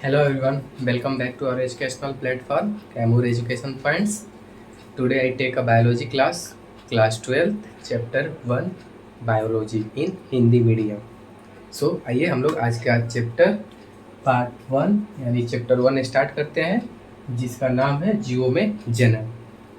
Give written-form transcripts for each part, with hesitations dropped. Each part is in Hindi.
Hello everyone, welcome back to our educational platform, Camur Education Points. Today I take a biology class 12, chapter 1, biology in Hindi medium. आइए हम लोग आज का चैप्टर पार्ट 1 यानी चैप्टर 1 स्टार्ट करते हैं, जिसका नाम है जीवों में जनन.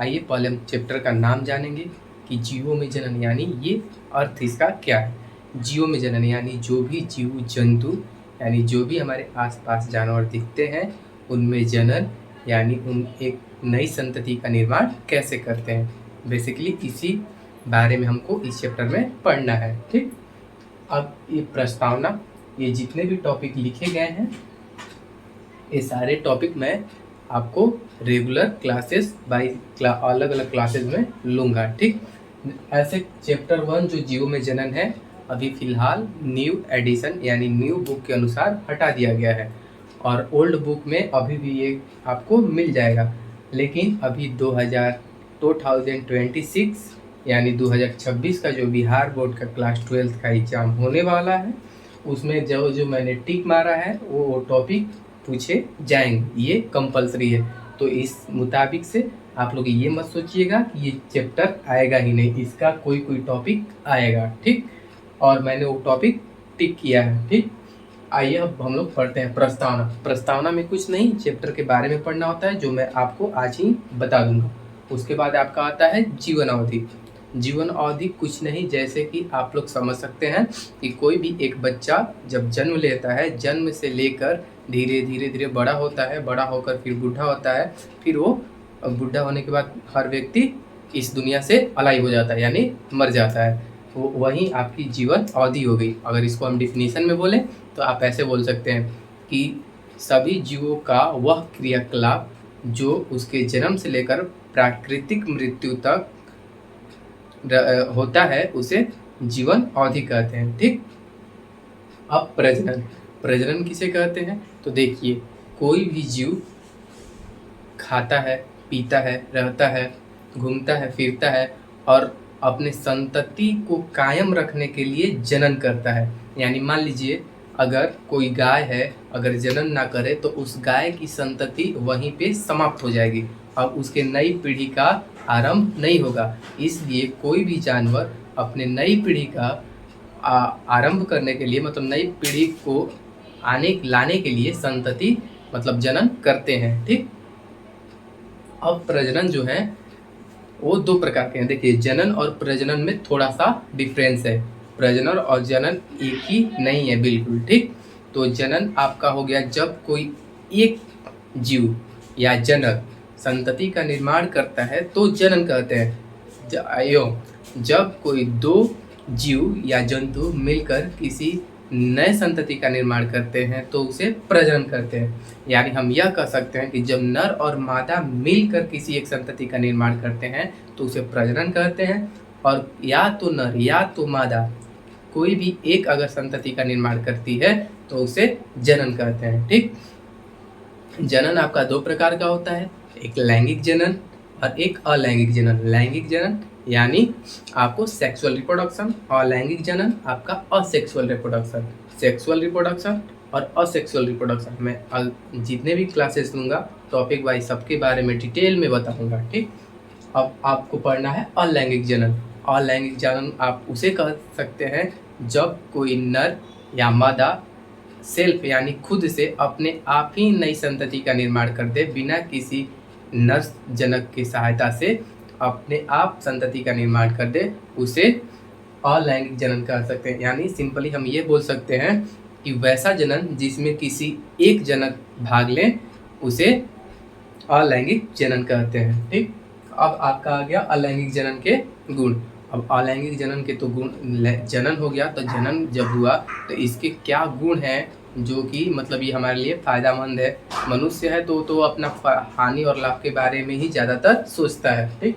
आइए पहले हम चैप्टर का नाम जानेंगे कि जीवों में जनन यानी ये अर्थ इसका क्या है. जीवों में जनन यानी जो भी जीव जंतु यानी जो भी हमारे आसपास जानवर दिखते हैं उनमें जनन यानी उन एक नई संतति का निर्माण कैसे करते हैं. बेसिकली इसी बारे में हमको इस चैप्टर में पढ़ना है. ठीक, अब ये प्रस्तावना, ये जितने भी टॉपिक लिखे गए हैं ये सारे टॉपिक मैं आपको रेगुलर क्लासेस बाय अलग अलग क्लासेस में लूँगा. ठीक, ऐसे चैप्टर 1 जो जीवों में जनन है अभी फ़िलहाल न्यू एडिशन यानी न्यू बुक के अनुसार हटा दिया गया है और ओल्ड बुक में अभी भी ये आपको मिल जाएगा. लेकिन अभी 2026 यानी 2026 का जो बिहार बोर्ड का क्लास 12 का एग्ज़ाम होने वाला है उसमें जो मैंने टिक मारा है वो टॉपिक पूछे जाएंगे. ये कंपलसरी है. तो इस मुताबिक से आप लोग ये मत सोचिएगा कि ये चैप्टर आएगा ही नहीं, इसका कोई टॉपिक आएगा. ठीक, और मैंने वो टॉपिक टिक किया है. ठीक, आइए अब हम लोग पढ़ते हैं प्रस्तावना. प्रस्तावना में कुछ नहीं, चैप्टर के बारे में पढ़ना होता है जो मैं आपको आज ही बता दूंगा. उसके बाद आपका आता है जीवन अवधि. जीवन अवधि कुछ नहीं, जैसे कि आप लोग समझ सकते हैं कि कोई भी एक बच्चा जब जन्म लेता है, जन्म से लेकर धीरे धीरे बड़ा होता है, बड़ा होकर फिर बूढ़ा होता है, फिर वो बूढ़ा होने के बाद हर व्यक्ति इस दुनिया से अलग हो जाता है यानी मर जाता है. तो वही आपकी जीवन अवधि हो गई. अगर इसको हम डिफिनीशन में बोलें तो आप ऐसे बोल सकते हैं कि सभी जीवों का वह क्रियाकलाप जो उसके जन्म से लेकर प्राकृतिक मृत्यु तक होता है उसे जीवन अवधि कहते हैं. ठीक, अब प्रजनन. प्रजनन किसे कहते हैं? तो देखिए, कोई भी जीव खाता है, पीता है, रहता है, घूमता है, फिरता है और अपने संतति को कायम रखने के लिए जनन करता है. यानी मान लीजिए अगर कोई गाय है, अगर जनन ना करे तो उस गाय की संतति वहीं पे समाप्त हो जाएगी और उसके नई पीढ़ी का आरंभ नहीं होगा. इसलिए कोई भी जानवर अपने नई पीढ़ी का आरंभ करने के लिए, मतलब नई पीढ़ी को लाने के लिए संतति मतलब जनन करते हैं. ठीक, अब प्रजनन जो है वो दो प्रकार के हैं. देखिए, जनन और प्रजनन में थोड़ा सा डिफरेंस है. प्रजनन और जनन एक ही नहीं है बिल्कुल. ठीक, तो जनन आपका हो गया जब कोई एक जीव या जनक संतति का निर्माण करता है तो जनन कहते हैं. जब कोई दो जीव या जंतु मिलकर किसी नए संतति का निर्माण करते हैं तो उसे प्रजनन करते हैं. यानी हम यह कह सकते हैं कि जब नर और मादा मिलकर किसी एक संतति का निर्माण करते हैं तो उसे प्रजनन कहते हैं. और या तो नर या तो मादा कोई भी एक अगर संतति का निर्माण करती है तो उसे जनन कहते हैं. ठीक, जनन आपका दो प्रकार का होता है, एक लैंगिक जनन और एक अलैंगिक जनन. लैंगिक जनन यानी आपको सेक्सुअल रिप्रोडक्शन और लैंगिक जनन आपका असेक्सुअल रिप्रोडक्शन. सेक्सुअल रिप्रोडक्शन और असेक्सुअल रिप्रोडक्शन मैं जितने भी क्लासेस लूँगा टॉपिक वाइज सबके बारे में डिटेल में बताऊँगा. ठीक, अब आपको पढ़ना है अलैंगिक जनन. अलैंगिक जनन आप उसे कह सकते हैं जब कोई नर या मादा सेल्फ यानी खुद से अपने आप ही नई संतति का निर्माण कर दे, बिना किसी नर जनक की सहायता से अपने आप संतति का निर्माण कर दे, उसे अलैंगिक जनन कह सकते हैं. यानी सिंपली हम ये बोल सकते हैं कि वैसा जनन जिसमें किसी एक जनक भाग ले उसे अलैंगिक जनन कहते हैं. ठीक, अब आपका आ गया अलैंगिक जनन के गुण. अब अलैंगिक जनन के तो गुण, जनन हो गया तो जनन जब हुआ तो इसके क्या गुण हैं जो कि मतलब ये हमारे लिए फ़ायदेमंद है. मनुष्य है तो अपना हानि और लाभ के बारे में ही ज़्यादातर सोचता है. ठीक,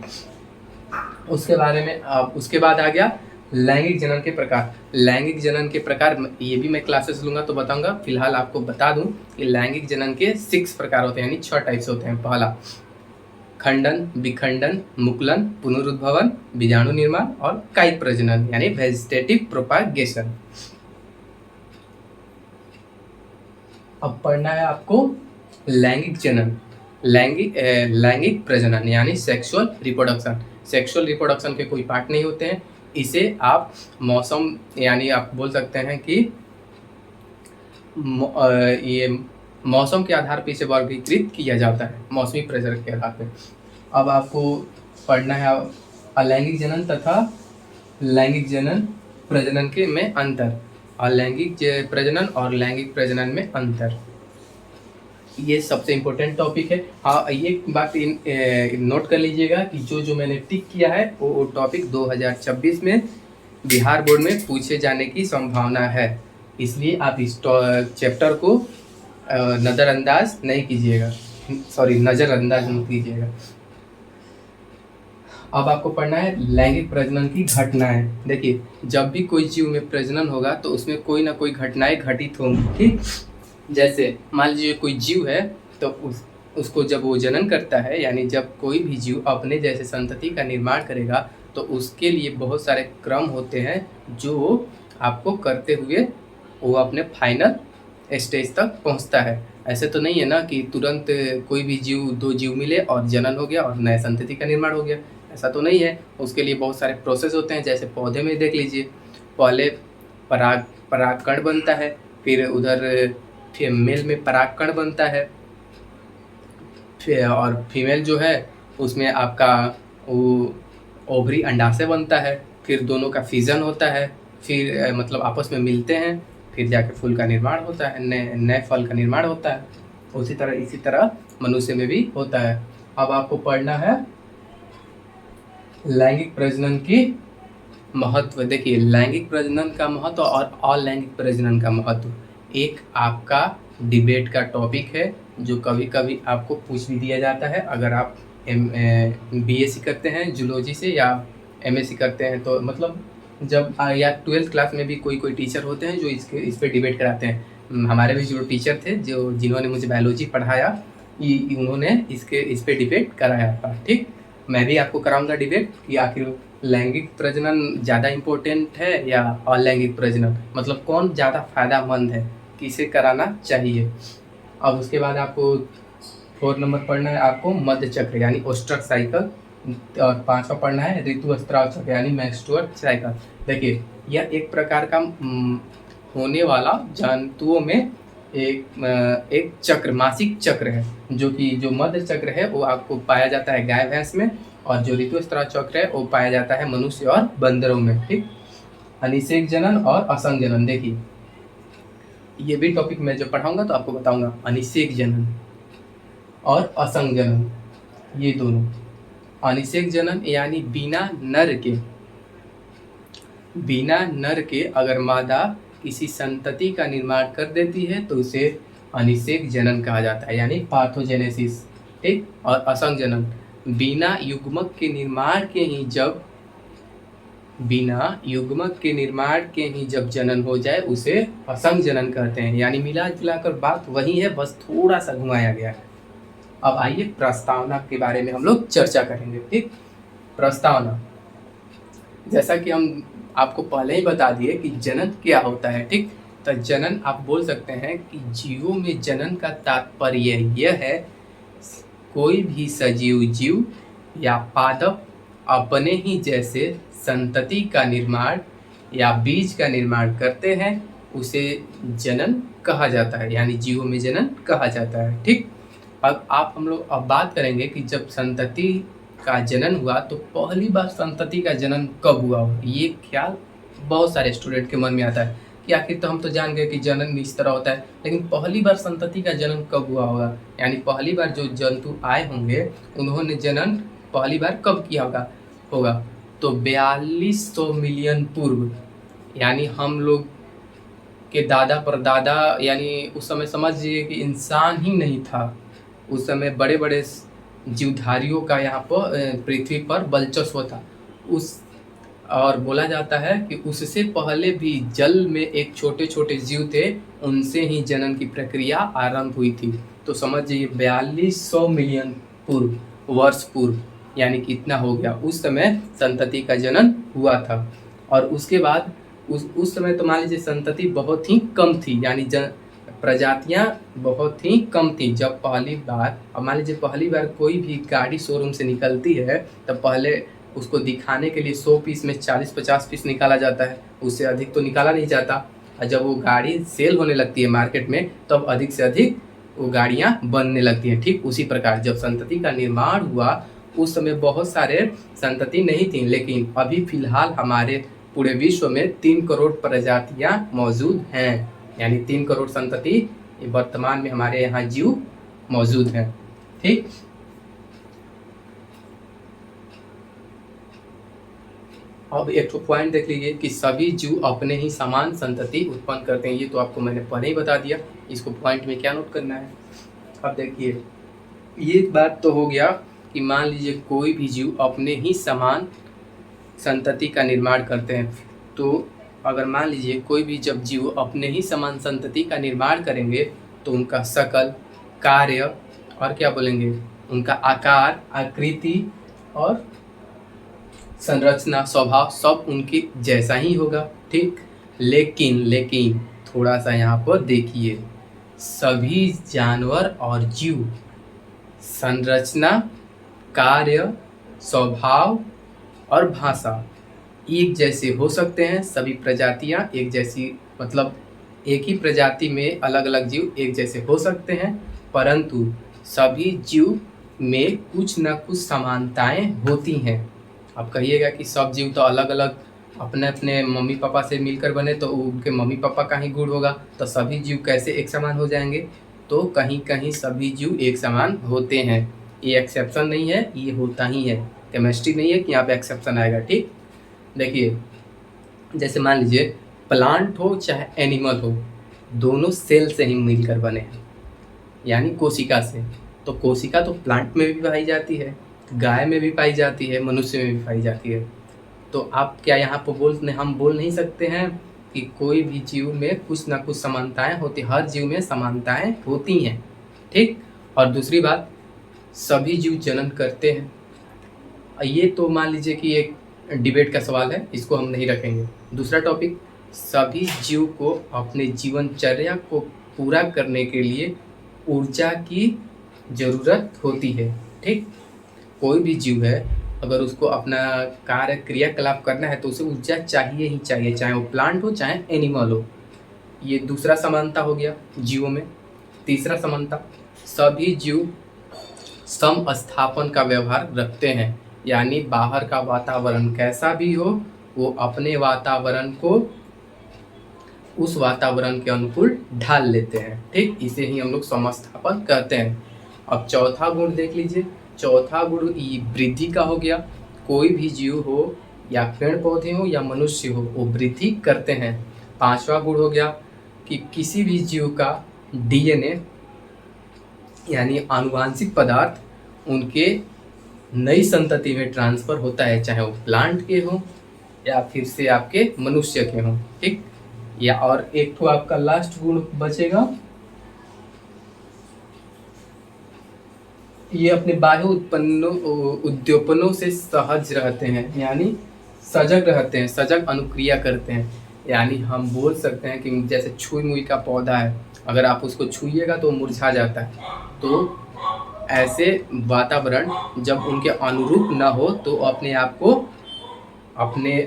उसके बारे में अब उसके बाद आ गया लैंगिक जनन के प्रकार. लैंगिक जनन के प्रकार ये भी मैं क्लासेस लूँगा तो बताऊँगा. फिलहाल आपको बता दूँ कि लैंगिक जनन के 6 प्रकार होते हैं यानी 6 टाइप्स होते हैं. पहला खंडन, विखंडन, मुकुलन, पुनरुद्भवन, बीजाणु निर्माण और कायिक प्रजनन यानी वेजिटेटिव प्रोपागेशन. अब पढ़ना है आपको लैंगिक जनन, लैंगिक प्रजनन यानी सेक्सुअल रिप्रोडक्शन। सेक्सुअल रिप्रोडक्शन के कोई पार्ट नहीं होते हैं। इसे आप मौसम यानी आप बोल सकते हैं कि ये मौसम के आधार पर इसे वर्गीकृत किया जाता है, मौसमी प्रजनन के आधार पर। अब आपको पढ़ना है अलैंगिक जनन तथा लैंगिक जनन प्रजनन के में अंतर, अलैंगिक प्रजनन और लैंगिक प्रजनन में अंतर, ये सबसे इम्पोर्टेंट टॉपिक है। हाँ, ये बात नोट कर लीजिएगा कि जो मैंने टिक किया है वो टॉपिक 2026 में बिहार बोर्ड में पूछे जाने की संभावना है, इसलिए आप इस चैप्टर को नज़रअंदाज नहीं कीजिएगा, नज़रअंदाज नहीं कीजिएगा। अब आपको पढ़ना है लैंगिक प्रजनन की घटनाएं। देखिए, जब भी कोई जीव में प्रजनन होगा तो उसमें कोई ना कोई घटनाएं घटित होंगी, ठीक। जैसे मान लीजिए कोई जीव है तो उसको जब वो जनन करता है, यानी जब कोई भी जीव अपने जैसे संतति का निर्माण करेगा तो उसके लिए बहुत सारे क्रम होते हैं जो आपको करते हुए वो अपने फाइनल स्टेज तक पहुंचता है। ऐसे तो नहीं है ना कि तुरंत कोई भी जीव, दो जीव मिले और जनन हो गया और नए संतति का निर्माण हो गया, ऐसा तो नहीं है। उसके लिए बहुत सारे प्रोसेस होते हैं। जैसे पौधे में देख लीजिए, पहले परागकण बनता है, फिर उधर मेल में परागकण बनता है, और फीमेल जो है उसमें आपका वो ओवरी अंडाशय बनता है, फिर दोनों का फिजन होता है, फिर मतलब आपस में मिलते हैं, फिर जाके फूल का निर्माण होता है, नए फल का निर्माण होता है। इसी तरह मनुष्य में भी होता है। अब आपको पढ़ना है लैंगिक प्रजनन की महत्व। देखिए, लैंगिक प्रजनन का महत्व और अलैंगिक प्रजनन का महत्व एक आपका डिबेट का टॉपिक है जो कभी कभी आपको पूछ भी दिया जाता है। अगर आप बीएससी करते हैं जूलॉजी से या एमएससी करते हैं तो मतलब जब या 12th क्लास में भी कोई टीचर होते हैं जो इस पे डिबेट कराते हैं। हमारे भी जो टीचर थे जिन्होंने मुझे बायोलॉजी पढ़ाया, उन्होंने इस पे डिबेट कराया था, ठीक। मैं भी आपको कराऊंगा डिबेट कि आखिर लैंगिक प्रजनन ज़्यादा इम्पोर्टेंट है या अलैंगिक प्रजनन, मतलब कौन ज़्यादा फायदेमंद है, किसे कराना चाहिए। अब उसके बाद आपको 4 नंबर पढ़ना है आपको मध्य चक्र यानी ओस्ट्रक साइकिल, और 5वां पढ़ना है ऋतुस्राव चक्र यानी मेंस्ट्रुअल साइकिल। देखिए, यह एक प्रकार का होने वाला जंतुओं में एक चक्र, मासिक चक्र है, जो मध्य चक्र है वो आपको पाया जाता है गाय भैंस में, और जो ऋतुस्राव चक्र है वो पाया जाता है मनुष्य और बंदरों में, ठीक। अनिषेक जनन और असंग जनन, देखिए ये भी टॉपिक मैं जो पढ़ाऊंगा तो आपको बताऊंगा। अनिषेक जनन और असंग जनन, ये दोनों। अनिषेक जनन यानी बिना नर के अगर मादा किसी संतति का निर्माण कर देती है तो उसे अनिषेक जनन कहा जाता है, यानी पार्थोजेनेसिस, ठीक। और असंग जनन बिना युग्मक के निर्माण के ही जब जनन हो जाए उसे असंग जनन कहते हैं। यानी मिला जुलाकर बात वही है, बस थोड़ा सा घुमाया गया है। अब आइए प्रस्तावना के बारे में हम लोग चर्चा करेंगे, ठीक। प्रस्तावना, जैसा कि हम आपको पहले ही बता दिए कि जनन क्या होता है, ठीक। तो जनन आप बोल सकते हैं कि जीवों में जनन का तात्पर्य यह है कोई भी सजीव जीव या पादप अपने ही जैसे संतति का निर्माण या बीज का निर्माण करते हैं, उसे जनन कहा जाता है, यानी जीवों में जनन कहा जाता है, ठीक। अब हम लोग बात करेंगे कि जब संतति का जनन हुआ तो पहली बार संतति का जनन कब हुआ होगा। ये ख्याल बहुत सारे स्टूडेंट के मन में आता है कि आखिर तो हम तो जान गए कि जनन इस तरह होता है, लेकिन पहली बार संतति का जनन कब हुआ होगा, यानी पहली बार जो जंतु आए होंगे उन्होंने जनन पहली बार कब किया होगा तो 4200 मिलियन पूर्व, यानी हम लोग के दादा परदादा, यानी उस समय समझिए कि इंसान ही नहीं था, उस समय बड़े बड़े जीवधारियों का यहाँ पर पृथ्वी पर वर्चस्व था। और बोला जाता है कि उससे पहले भी जल में एक छोटे छोटे जीव थे, उनसे ही जनन की प्रक्रिया आरंभ हुई थी। तो समझिए 4200 मिलियन वर्ष पूर्व, यानी कितना हो गया, उस समय संतति का जनन हुआ था। और उसके बाद उस समय तो मान लीजिए संतति बहुत ही कम थी, यानी प्रजातियां बहुत ही कम थी जब पहली बार। अब मान लीजिए पहली बार कोई भी गाड़ी शोरूम से निकलती है तब पहले उसको दिखाने के लिए 100 पीस में 40-50 पीस निकाला जाता है, उससे अधिक तो निकाला नहीं जाता। और जब वो गाड़ी सेल होने लगती है मार्केट में तब अधिक से अधिक वो गाड़ियाँ बनने लगती हैं। ठीक उसी प्रकार जब संतति का निर्माण हुआ उस समय बहुत सारे संतति नहीं थी, लेकिन अभी फिलहाल हमारे पूरे विश्व में 3 करोड़ प्रजातियां मौजूद हैं। यानी 3 करोड़ संतति वर्तमान में हमारे यहाँ जीव मौजूद हैं। ठीक, अब एक तो पॉइंट देख लीजिए कि सभी जीव अपने ही समान संतति उत्पन्न करते हैं। ये तो आपको मैंने पहले ही बता दिया, इसको पॉइंट में क्या नोट करना है। अब देखिए ये बात तो हो गया कि मान लीजिए कोई भी जीव अपने ही समान संतति का निर्माण करते हैं। तो अगर मान लीजिए कोई भी जब जीव अपने ही समान संतति का निर्माण करेंगे तो उनका शकल, कार्य और क्या बोलेंगे, उनका आकार, आकृति और संरचना, स्वभाव सब उनके जैसा ही होगा। ठीक, लेकिन थोड़ा सा यहाँ पर देखिए, सभी जानवर और जीव संरचना, कार्य, स्वभाव और भाषा एक जैसे हो सकते हैं। सभी प्रजातियां एक जैसी, मतलब एक ही प्रजाति में अलग अलग जीव एक जैसे हो सकते हैं, परंतु सभी जीव में कुछ न कुछ समानताएं होती हैं। अब कहिएगा कि सब जीव तो अलग अलग अपने अपने मम्मी पापा से मिलकर बने तो उनके मम्मी पापा का ही गुण होगा, तो सभी जीव कैसे एक समान हो जाएंगे? तो कहीं कहीं सभी जीव एक समान होते हैं। ये एक्सेप्शन नहीं है, ये होता ही है। केमिस्ट्री नहीं है कि यहाँ पे एक्सेप्शन आएगा। ठीक, देखिए जैसे मान लीजिए प्लांट हो चाहे एनिमल हो, दोनों सेल से ही मिलकर बने हैं, यानी कोशिका से। तो कोशिका तो प्लांट में भी पाई जाती है, गाय में भी पाई जाती है, मनुष्य में भी पाई जाती है। तो आप क्या यहाँ पर हम बोल नहीं सकते हैं कि कोई भी जीव में कुछ ना कुछ समानताएं होती, हर जीव में समानताएं होती हैं। ठीक, और दूसरी बात, सभी जीव जनन करते हैं। ये तो मान लीजिए कि एक डिबेट का सवाल है, इसको हम नहीं रखेंगे। दूसरा टॉपिक, सभी जीव को अपने जीवनचर्या को पूरा करने के लिए ऊर्जा की ज़रूरत होती है। ठीक, कोई भी जीव है अगर उसको अपना कार्य क्रियाकलाप करना है तो उसे ऊर्जा चाहिए ही चाहिए, चाहे वो प्लांट हो चाहे एनिमल हो। ये दूसरा समानता हो गया जीवों में। तीसरा समानता, सभी जीव समस्थापन का व्यवहार रखते हैं, यानी बाहर का वातावरण कैसा भी हो वो अपने वातावरण को उस वातावरण के अनुकूल ढाल लेते हैं। ठीक, इसे ही हम लोग समस्थापन कहते हैं। अब चौथा गुण देख लीजिए, चौथा गुण ये वृद्धि का हो गया। कोई भी जीव हो या पेड़ पौधे हो या मनुष्य हो वो वृद्धि करते हैं। पांचवा गुण हो गया कि किसी भी जीव का डीएनए यानी आनुवांशिक पदार्थ उनके नई संतति में ट्रांसफ़र होता है, चाहे वो प्लांट के हो या फिर से आपके मनुष्य के हों। ठीक, या और एक तो आपका लास्ट गुण बचेगा, ये अपने बाह्य उद्दीपनों से सहज रहते हैं, यानी सजग रहते हैं, सजग अनुक्रिया करते हैं। यानी हम बोल सकते हैं कि जैसे छुई मुई का पौधा है, अगर आप उसको छुइएगा तो मुरझा जाता है। तो ऐसे वातावरण जब उनके अनुरूप न हो तो अपने आप को अपने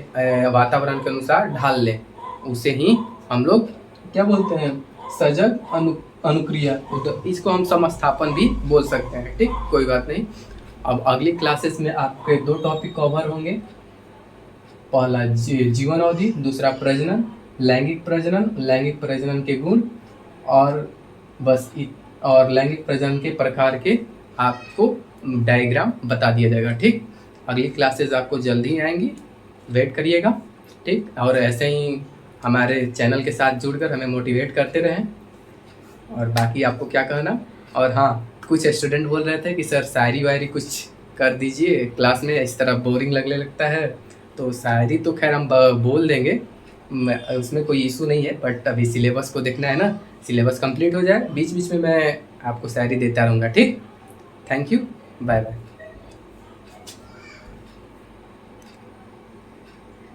वातावरण के अनुसार ढाल लें, उसे ही हम लोग क्या बोलते हैं, सजग अनुक्रिया। तो इसको हम समस्थापन भी बोल सकते हैं। ठीक, कोई बात नहीं। अब अगली क्लासेस में आपके 2 टॉपिक कवर होंगे, पहला जीवन अवधि, दूसरा प्रजनन, लैंगिक प्रजनन के गुण और बस और लैंगिक प्रजनन के प्रकार के आपको डायग्राम बता दिया जाएगा। ठीक, अगली क्लासेस आपको जल्दी ही आएंगी, वेट करिएगा। ठीक, और ऐसे ही हमारे चैनल के साथ जुड़कर हमें मोटिवेट करते रहें। और बाकी आपको क्या कहना। और हाँ, कुछ स्टूडेंट बोल रहे थे कि सर शायरी वायरी कुछ कर दीजिए क्लास में, इस तरह बोरिंग लगने लगता है। तो शायरी तो खैर हम बोल देंगे, उसमें कोई इशू नहीं है, बट अभी सिलेबस को देखना है ना, सिलेबस कंप्लीट हो जाए, बीच बीच में मैं आपको शायरी देता रहूँगा। ठीक, थैंक यू, बाय बाय।